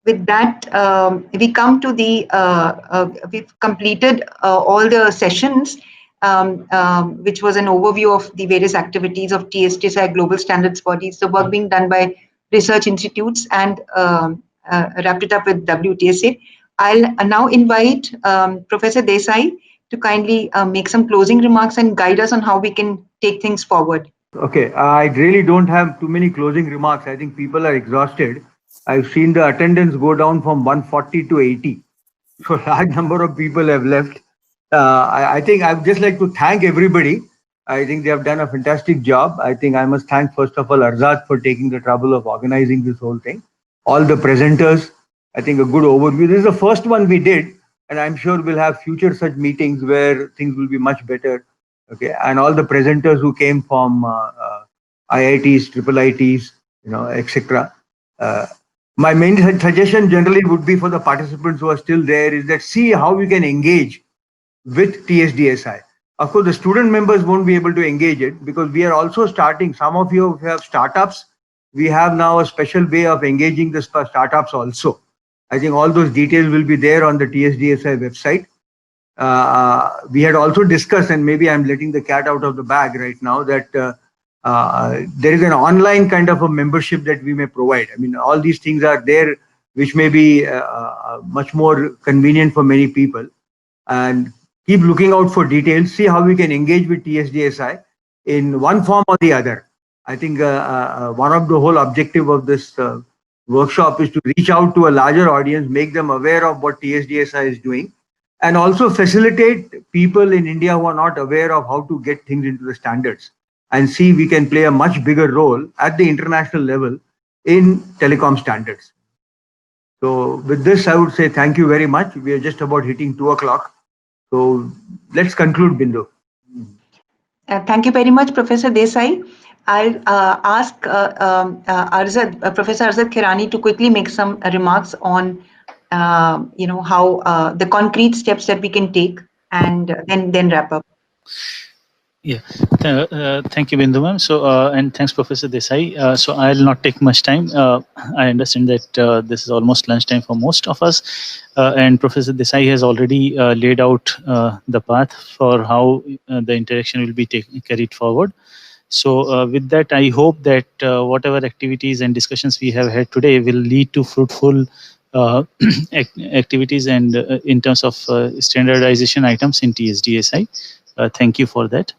With that, we come to the, we've completed all the sessions, which was an overview of the various activities of TSTSI Global Standards Bodies, the work being done by research institutes, and wrapped it up with WTSA. I'll now invite Professor Desai to kindly make some closing remarks and guide us on how we can take things forward. Okay, I really don't have too many closing remarks. I think people are exhausted. I've seen the attendance go down from 140 to 80. So a large number of people have left. I think I would just like to thank everybody. I think they have done a fantastic job. I think I must thank first of all Arzad for taking the trouble of organizing this whole thing. All the presenters, I think a good overview. This is the first one we did, and I'm sure we'll have future such meetings where things will be much better. Okay, and all the presenters who came from IITs, triple ITs, etc. My main suggestion generally would be for the participants who are still there is that see how we can engage with TSDSI. Of course, the student members won't be able to engage it because we are also starting. Some of you have startups. We have now a special way of engaging the startups also. I think all those details will be there on the TSDSI website. We had also discussed, and maybe I'm letting the cat out of the bag right now, that there is an online kind of a membership that we may provide. I mean, all these things are there, which may be much more convenient for many people. And keep looking out for details, see how we can engage with TSDSI in one form or the other. I think one of the whole objective of this workshop is to reach out to a larger audience, make them aware of what TSDSI is doing, and also facilitate people in India who are not aware of how to get things into the standards, and see we can play a much bigger role at the international level in telecom standards. So with this, I would say thank you very much. We are just about hitting 2 o'clock. So let's conclude, Bindu. Thank you very much, Professor Desai. I'll ask Professor Arzad Khirani to quickly make some remarks on how the concrete steps that we can take, and then wrap up. Yeah, thank you, Bindu ma'am. So, and thanks, Professor Desai. So, I'll not take much time. I understand that this is almost lunchtime for most of us, and Professor Desai has already laid out the path for how the interaction will be carried forward. So, with that, I hope that whatever activities and discussions we have had today will lead to fruitful activities and in terms of standardization items in TSDSI. Thank you for that.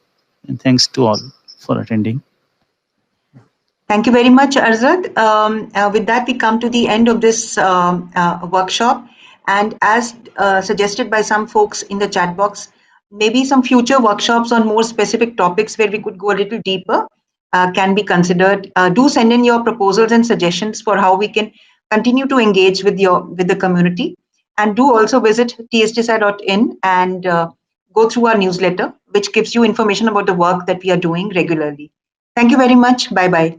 And thanks to all for attending. Thank you very much, Arzad. With that, we come to the end of this workshop. And as suggested by some folks in the chat box, maybe some future workshops on more specific topics where we could go a little deeper can be considered. Do send in your proposals and suggestions for how we can continue to engage with the community. And do also visit tsdsi.in and go through our newsletter, which gives you information about the work that we are doing regularly. Thank you very much. Bye-bye.